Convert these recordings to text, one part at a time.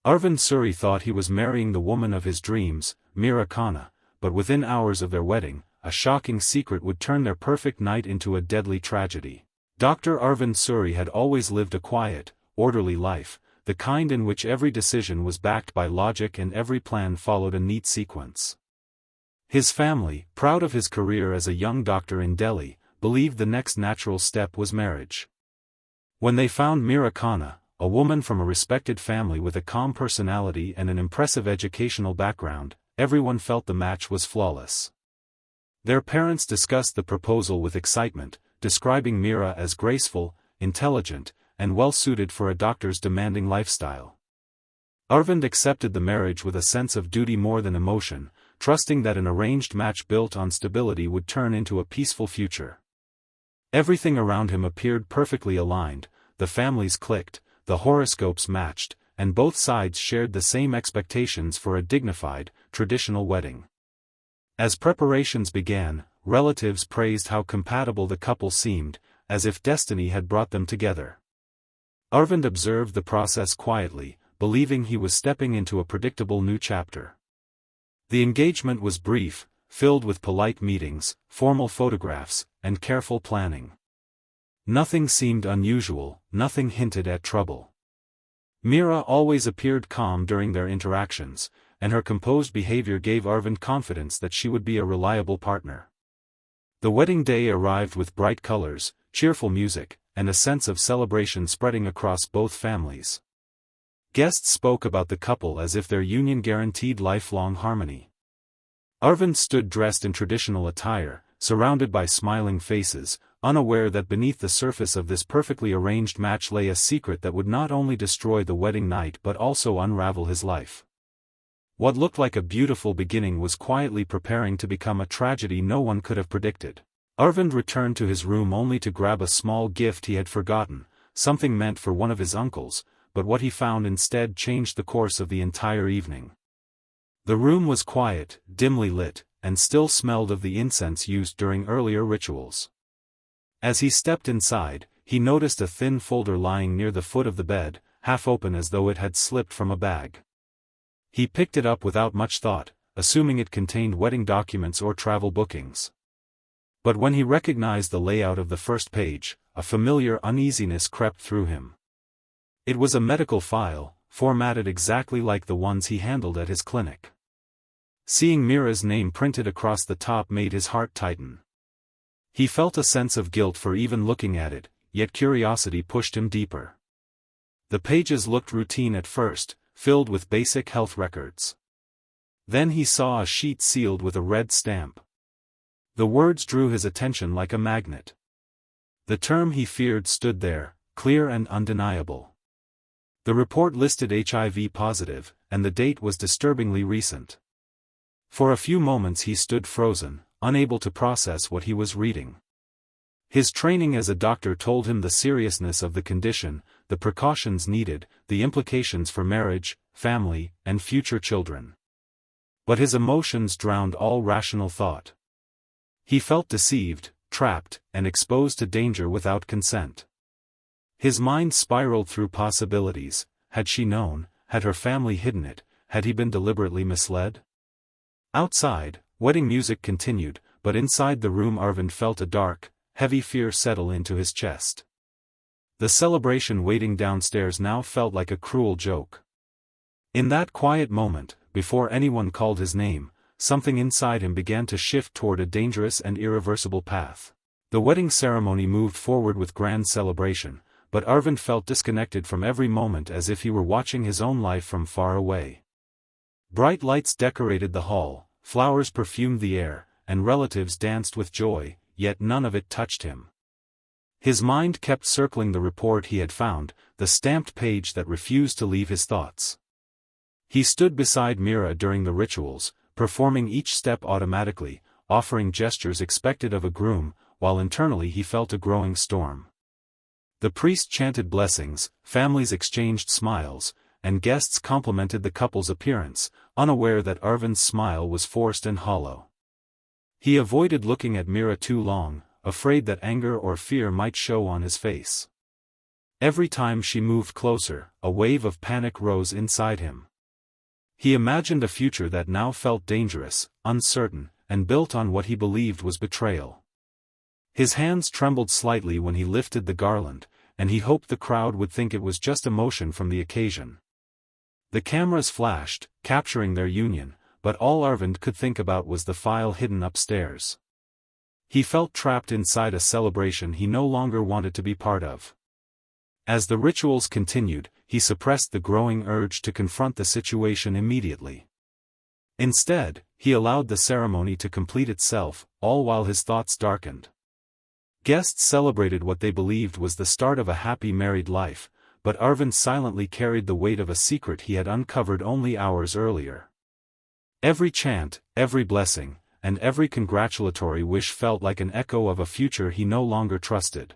Arvind Suri thought he was marrying the woman of his dreams, Meera Khanna, but within hours of their wedding, a shocking secret would turn their perfect night into a deadly tragedy. Dr. Arvind Suri had always lived a quiet, orderly life, the kind in which every decision was backed by logic and every plan followed a neat sequence. His family, proud of his career as a young doctor in Delhi, believed the next natural step was marriage. When they found Meera Khanna, a woman from a respected family with a calm personality and an impressive educational background, everyone felt the match was flawless. Their parents discussed the proposal with excitement, describing Meera as graceful, intelligent, and well-suited for a doctor's demanding lifestyle. Arvind accepted the marriage with a sense of duty more than emotion, trusting that an arranged match built on stability would turn into a peaceful future. Everything around him appeared perfectly aligned, the families clicked, the horoscopes matched, and both sides shared the same expectations for a dignified, traditional wedding. As preparations began, relatives praised how compatible the couple seemed, as if destiny had brought them together. Arvind observed the process quietly, believing he was stepping into a predictable new chapter. The engagement was brief, filled with polite meetings, formal photographs, and careful planning. Nothing seemed unusual, nothing hinted at trouble. Meera always appeared calm during their interactions, and her composed behavior gave Arvind confidence that she would be a reliable partner. The wedding day arrived with bright colors, cheerful music, and a sense of celebration spreading across both families. Guests spoke about the couple as if their union guaranteed lifelong harmony. Arvind stood dressed in traditional attire, surrounded by smiling faces, unaware that beneath the surface of this perfectly arranged match lay a secret that would not only destroy the wedding night but also unravel his life. What looked like a beautiful beginning was quietly preparing to become a tragedy no one could have predicted. Arvind returned to his room only to grab a small gift he had forgotten, something meant for one of his uncles, but what he found instead changed the course of the entire evening. The room was quiet, dimly lit, and still smelled of the incense used during earlier rituals. As he stepped inside, he noticed a thin folder lying near the foot of the bed, half open as though it had slipped from a bag. He picked it up without much thought, assuming it contained wedding documents or travel bookings. But when he recognized the layout of the first page, a familiar uneasiness crept through him. It was a medical file, formatted exactly like the ones he handled at his clinic. Seeing Meera's name printed across the top made his heart tighten. He felt a sense of guilt for even looking at it, yet curiosity pushed him deeper. The pages looked routine at first, filled with basic health records. Then he saw a sheet sealed with a red stamp. The words drew his attention like a magnet. The term he feared stood there, clear and undeniable. The report listed HIV positive, and the date was disturbingly recent. For a few moments he stood frozen, unable to process what he was reading. His training as a doctor told him the seriousness of the condition, the precautions needed, the implications for marriage, family, and future children. But his emotions drowned all rational thought. He felt deceived, trapped, and exposed to danger without consent. His mind spiraled through possibilities. Had she known? Had her family hidden it? Had he been deliberately misled? Outside, wedding music continued, but inside the room Arvind felt a dark, heavy fear settle into his chest. The celebration waiting downstairs now felt like a cruel joke. In that quiet moment, before anyone called his name, something inside him began to shift toward a dangerous and irreversible path. The wedding ceremony moved forward with grand celebration, but Arvind felt disconnected from every moment as if he were watching his own life from far away. Bright lights decorated the hall, flowers perfumed the air, and relatives danced with joy, yet none of it touched him. His mind kept circling the report he had found, the stamped page that refused to leave his thoughts. He stood beside Meera during the rituals, performing each step automatically, offering gestures expected of a groom, while internally he felt a growing storm. The priest chanted blessings, families exchanged smiles, and guests complimented the couple's appearance, unaware that Arvind's smile was forced and hollow. He avoided looking at Meera too long, afraid that anger or fear might show on his face. Every time she moved closer, a wave of panic rose inside him. He imagined a future that now felt dangerous, uncertain, and built on what he believed was betrayal. His hands trembled slightly when he lifted the garland, and he hoped the crowd would think it was just emotion from the occasion. The cameras flashed, capturing their union, but all Arvind could think about was the file hidden upstairs. He felt trapped inside a celebration he no longer wanted to be part of. As the rituals continued, he suppressed the growing urge to confront the situation immediately. Instead, he allowed the ceremony to complete itself, all while his thoughts darkened. Guests celebrated what they believed was the start of a happy married life, but Arvind silently carried the weight of a secret he had uncovered only hours earlier. Every chant, every blessing, and every congratulatory wish felt like an echo of a future he no longer trusted.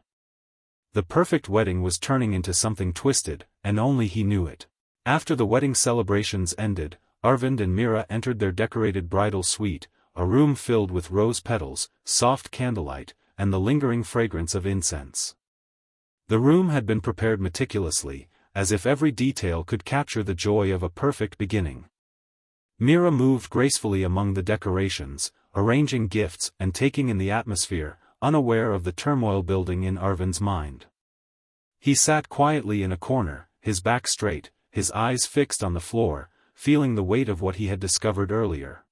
The perfect wedding was turning into something twisted, and only he knew it. After the wedding celebrations ended, Arvind and Meera entered their decorated bridal suite, a room filled with rose petals, soft candlelight, and the lingering fragrance of incense. The room had been prepared meticulously, as if every detail could capture the joy of a perfect beginning. Meera moved gracefully among the decorations, arranging gifts and taking in the atmosphere, unaware of the turmoil building in Arvind's mind. He sat quietly in a corner, his back straight, his eyes fixed on the floor, feeling the weight of what he had discovered earlier.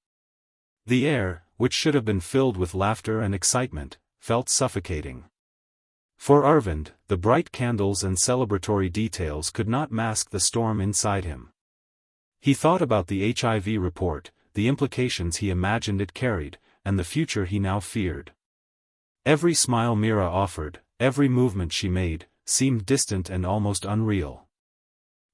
The air, which should have been filled with laughter and excitement, felt suffocating. For Arvind, the bright candles and celebratory details could not mask the storm inside him. He thought about the HIV report, the implications he imagined it carried, and the future he now feared. Every smile Meera offered, every movement she made, seemed distant and almost unreal.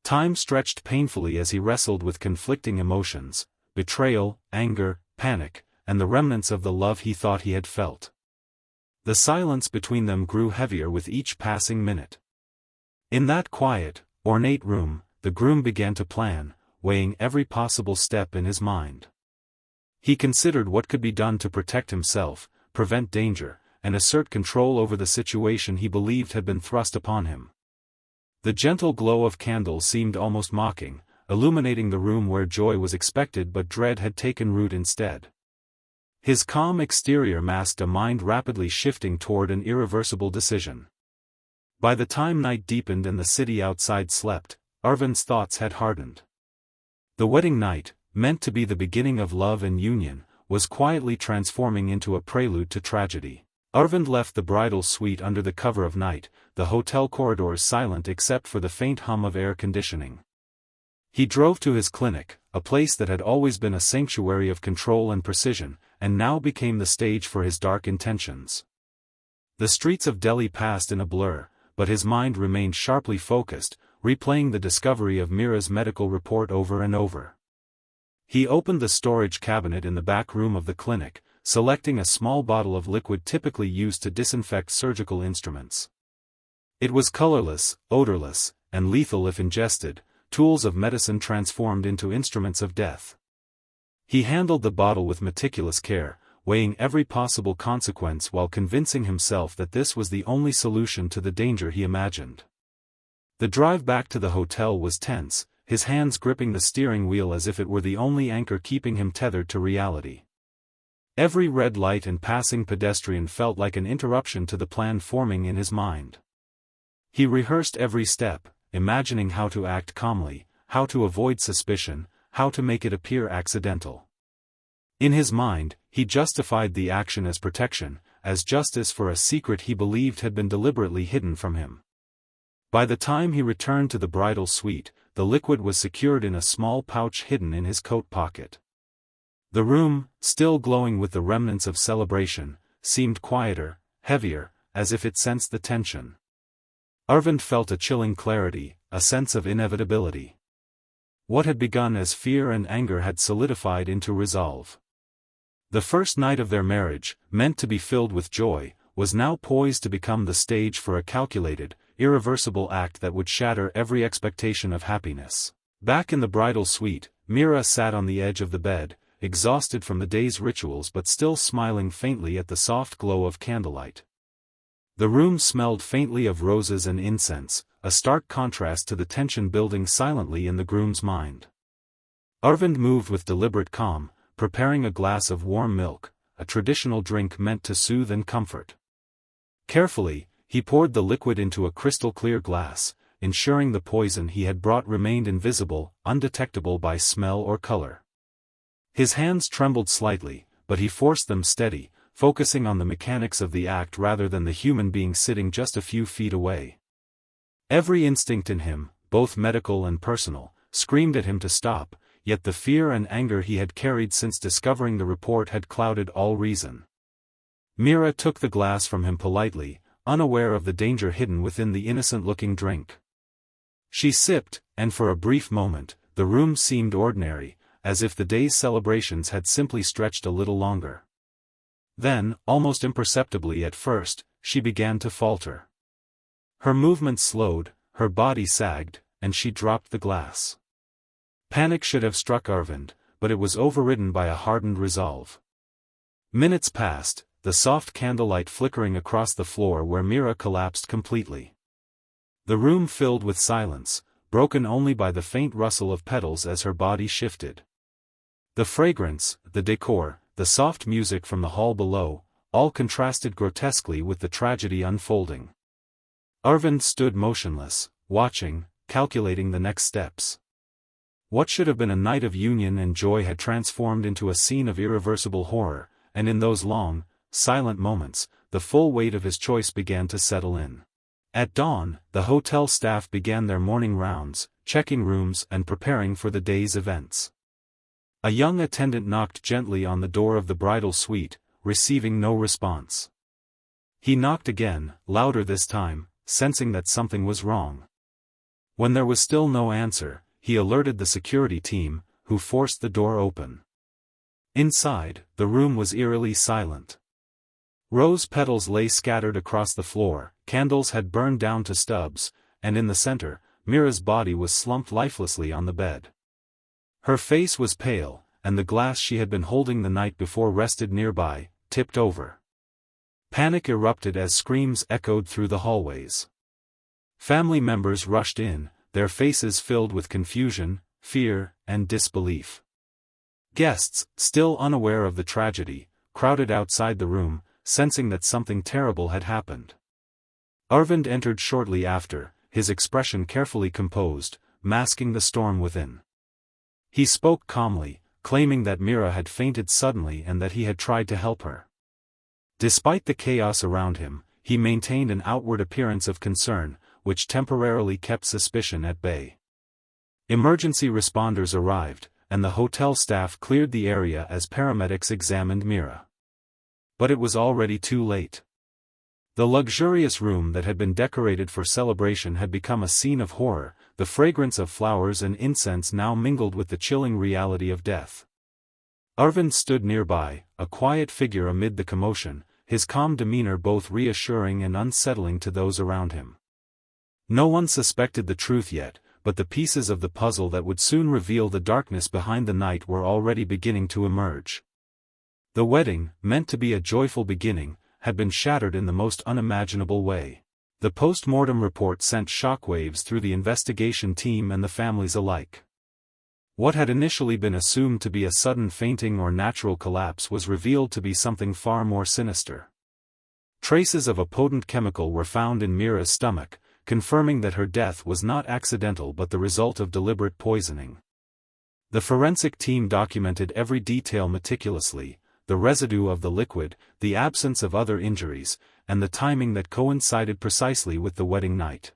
Time stretched painfully as he wrestled with conflicting emotions, betrayal, anger, panic, and the remnants of the love he thought he had felt. The silence between them grew heavier with each passing minute. In that quiet, ornate room, the groom began to plan, weighing every possible step in his mind. He considered what could be done to protect himself, prevent danger, and assert control over the situation he believed had been thrust upon him. The gentle glow of candles seemed almost mocking, illuminating the room where joy was expected but dread had taken root instead. His calm exterior masked a mind rapidly shifting toward an irreversible decision. By the time night deepened and the city outside slept, Arvind's thoughts had hardened. The wedding night, meant to be the beginning of love and union, was quietly transforming into a prelude to tragedy. Arvind left the bridal suite under the cover of night, the hotel corridors silent except for the faint hum of air conditioning. He drove to his clinic, a place that had always been a sanctuary of control and precision, and now became the stage for his dark intentions. The streets of Delhi passed in a blur, but his mind remained sharply focused, replaying the discovery of Meera's medical report over and over. He opened the storage cabinet in the back room of the clinic, selecting a small bottle of liquid typically used to disinfect surgical instruments. It was colorless, odorless, and lethal if ingested, tools of medicine transformed into instruments of death. He handled the bottle with meticulous care, weighing every possible consequence while convincing himself that this was the only solution to the danger he imagined. The drive back to the hotel was tense, his hands gripping the steering wheel as if it were the only anchor keeping him tethered to reality. Every red light and passing pedestrian felt like an interruption to the plan forming in his mind. He rehearsed every step, imagining how to act calmly, how to avoid suspicion, how to make it appear accidental. In his mind, he justified the action as protection, as justice for a secret he believed had been deliberately hidden from him. By the time he returned to the bridal suite, the liquid was secured in a small pouch hidden in his coat pocket. The room, still glowing with the remnants of celebration, seemed quieter, heavier, as if it sensed the tension. Arvind felt a chilling clarity, a sense of inevitability. What had begun as fear and anger had solidified into resolve. The first night of their marriage, meant to be filled with joy, was now poised to become the stage for a calculated, irreversible act that would shatter every expectation of happiness. Back in the bridal suite, Meera sat on the edge of the bed, exhausted from the day's rituals but still smiling faintly at the soft glow of candlelight. The room smelled faintly of roses and incense, a stark contrast to the tension building silently in the groom's mind. Arvind moved with deliberate calm, preparing a glass of warm milk, a traditional drink meant to soothe and comfort. Carefully, he poured the liquid into a crystal-clear glass, ensuring the poison he had brought remained invisible, undetectable by smell or color. His hands trembled slightly, but he forced them steady, focusing on the mechanics of the act rather than the human being sitting just a few feet away. Every instinct in him, both medical and personal, screamed at him to stop, yet the fear and anger he had carried since discovering the report had clouded all reason. Meera took the glass from him politely, unaware of the danger hidden within the innocent-looking drink. She sipped, and for a brief moment, the room seemed ordinary, as if the day's celebrations had simply stretched a little longer. Then, almost imperceptibly at first, she began to falter. Her movements slowed, her body sagged, and she dropped the glass. Panic should have struck Arvind, but it was overridden by a hardened resolve. Minutes passed, the soft candlelight flickering across the floor where Meera collapsed completely. The room filled with silence, broken only by the faint rustle of petals as her body shifted. The fragrance, the decor, the soft music from the hall below, all contrasted grotesquely with the tragedy unfolding. Arvind stood motionless, watching, calculating the next steps. What should have been a night of union and joy had transformed into a scene of irreversible horror, and in those long, silent moments, the full weight of his choice began to settle in. At dawn, the hotel staff began their morning rounds, checking rooms and preparing for the day's events. A young attendant knocked gently on the door of the bridal suite, receiving no response. He knocked again, louder this time, sensing that something was wrong. When there was still no answer, he alerted the security team, who forced the door open. Inside, the room was eerily silent. Rose petals lay scattered across the floor, candles had burned down to stubs, and in the center, Meera's body was slumped lifelessly on the bed. Her face was pale, and the glass she had been holding the night before rested nearby, tipped over. Panic erupted as screams echoed through the hallways. Family members rushed in, their faces filled with confusion, fear, and disbelief. Guests, still unaware of the tragedy, crowded outside the room, sensing that something terrible had happened. Arvind entered shortly after, his expression carefully composed, masking the storm within. He spoke calmly, claiming that Meera had fainted suddenly and that he had tried to help her. Despite the chaos around him, he maintained an outward appearance of concern, which temporarily kept suspicion at bay. Emergency responders arrived, and the hotel staff cleared the area as paramedics examined Meera. But it was already too late. The luxurious room that had been decorated for celebration had become a scene of horror, the fragrance of flowers and incense now mingled with the chilling reality of death. Arvind stood nearby, a quiet figure amid the commotion, his calm demeanor both reassuring and unsettling to those around him. No one suspected the truth yet, but the pieces of the puzzle that would soon reveal the darkness behind the night were already beginning to emerge. The wedding, meant to be a joyful beginning, had been shattered in the most unimaginable way. The post-mortem report sent shockwaves through the investigation team and the families alike. What had initially been assumed to be a sudden fainting or natural collapse was revealed to be something far more sinister. Traces of a potent chemical were found in Meera's stomach, confirming that her death was not accidental but the result of deliberate poisoning. The forensic team documented every detail meticulously, the residue of the liquid, the absence of other injuries, and the timing that coincided precisely with the wedding night.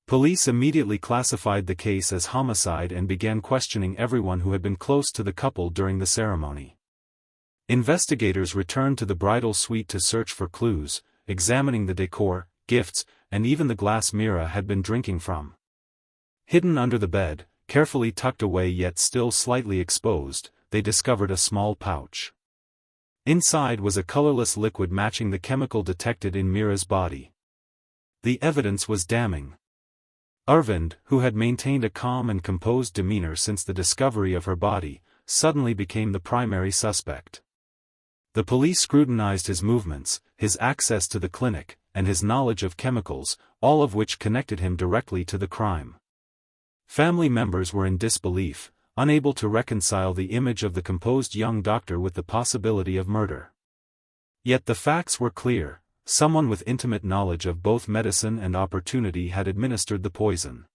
Police immediately classified the case as homicide and began questioning everyone who had been close to the couple during the ceremony. Investigators returned to the bridal suite to search for clues, examining the decor, gifts, and even the glass Meera had been drinking from. Hidden under the bed, carefully tucked away yet still slightly exposed, they discovered a small pouch. Inside was a colorless liquid matching the chemical detected in Meera's body. The evidence was damning. Arvind, who had maintained a calm and composed demeanor since the discovery of her body, suddenly became the primary suspect. The police scrutinized his movements, his access to the clinic, and his knowledge of chemicals, all of which connected him directly to the crime. Family members were in disbelief, unable to reconcile the image of the composed young doctor with the possibility of murder. Yet the facts were clear: someone with intimate knowledge of both medicine and opportunity had administered the poison.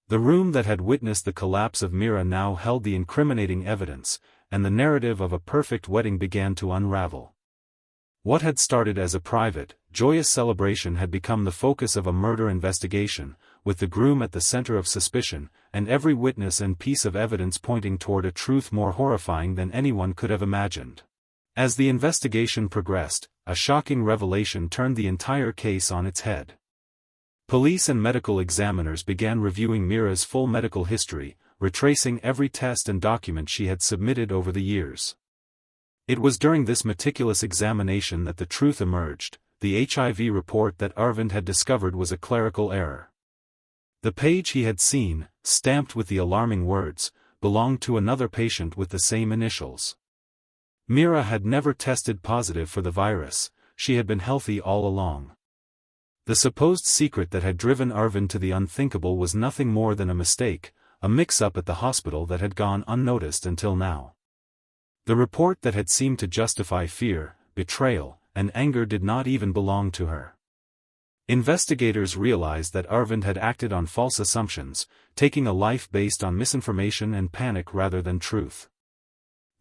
The room that had witnessed the collapse of Meera now held the incriminating evidence, and the narrative of a perfect wedding began to unravel. What had started as a private, joyous celebration had become the focus of a murder investigation, with the groom at the center of suspicion, and every witness and piece of evidence pointing toward a truth more horrifying than anyone could have imagined. As the investigation progressed, a shocking revelation turned the entire case on its head. Police and medical examiners began reviewing Meera's full medical history, retracing every test and document she had submitted over the years. It was during this meticulous examination that the truth emerged: the HIV report that Arvind had discovered was a clerical error. The page he had seen, stamped with the alarming words, belonged to another patient with the same initials. Meera had never tested positive for the virus; she had been healthy all along. The supposed secret that had driven Arvind to the unthinkable was nothing more than a mistake, a mix-up at the hospital that had gone unnoticed until now. The report that had seemed to justify fear, betrayal, and anger did not even belong to her. Investigators realized that Arvind had acted on false assumptions, taking a life based on misinformation and panic rather than truth.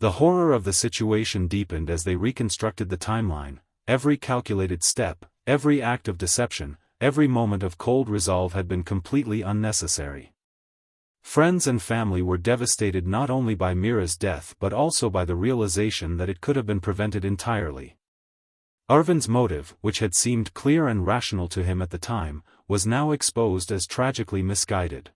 The horror of the situation deepened as they reconstructed the timeline: every calculated step, every act of deception, every moment of cold resolve had been completely unnecessary. Friends and family were devastated not only by Meera's death but also by the realization that it could have been prevented entirely. Arvind's motive, which had seemed clear and rational to him at the time, was now exposed as tragically misguided.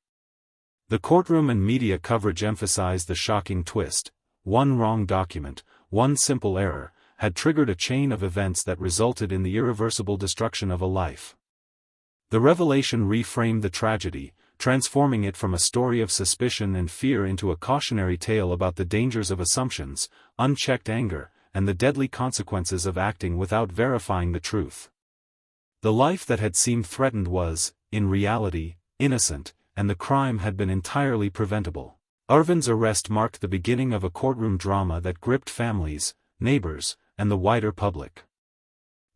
The courtroom and media coverage emphasized the shocking twist: one wrong document, one simple error, had triggered a chain of events that resulted in the irreversible destruction of a life. The revelation reframed the tragedy, transforming it from a story of suspicion and fear into a cautionary tale about the dangers of assumptions, unchecked anger, and the deadly consequences of acting without verifying the truth. The life that had seemed threatened was, in reality, innocent, and the crime had been entirely preventable. Arvind's arrest marked the beginning of a courtroom drama that gripped families, neighbors, and the wider public.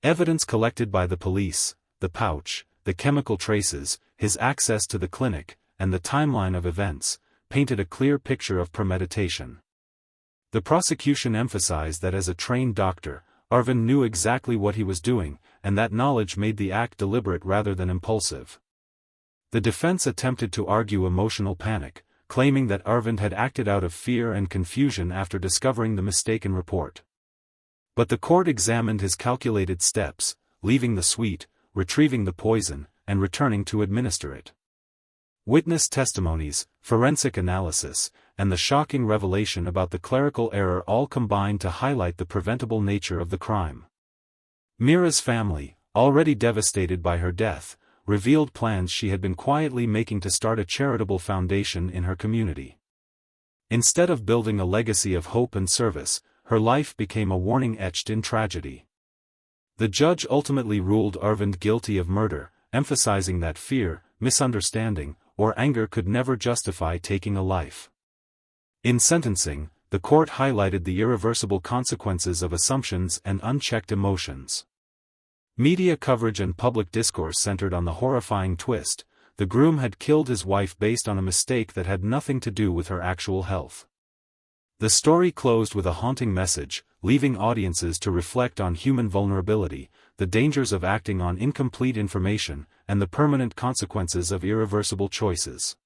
Evidence collected by the police, the pouch, the chemical traces, his access to the clinic, and the timeline of events, painted a clear picture of premeditation. The prosecution emphasized that as a trained doctor, Arvind knew exactly what he was doing, and that knowledge made the act deliberate rather than impulsive. The defense attempted to argue emotional panic, claiming that Arvind had acted out of fear and confusion after discovering the mistaken report. But the court examined his calculated steps, leaving the suite, retrieving the poison, and returning to administer it. Witness testimonies, forensic analysis, and the shocking revelation about the clerical error all combined to highlight the preventable nature of the crime. Meera's family, already devastated by her death, revealed plans she had been quietly making to start a charitable foundation in her community. Instead of building a legacy of hope and service, her life became a warning etched in tragedy. The judge ultimately ruled Arvind guilty of murder, emphasizing that fear, misunderstanding, or anger could never justify taking a life. In sentencing, the court highlighted the irreversible consequences of assumptions and unchecked emotions. Media coverage and public discourse centered on the horrifying twist: the groom had killed his wife based on a mistake that had nothing to do with her actual health. The story closed with a haunting message, leaving audiences to reflect on human vulnerability, the dangers of acting on incomplete information, and the permanent consequences of irreversible choices.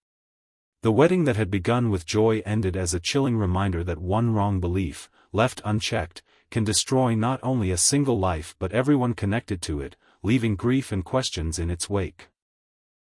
The wedding that had begun with joy ended as a chilling reminder that one wrong belief, left unchecked, can destroy not only a single life but everyone connected to it, leaving grief and questions in its wake.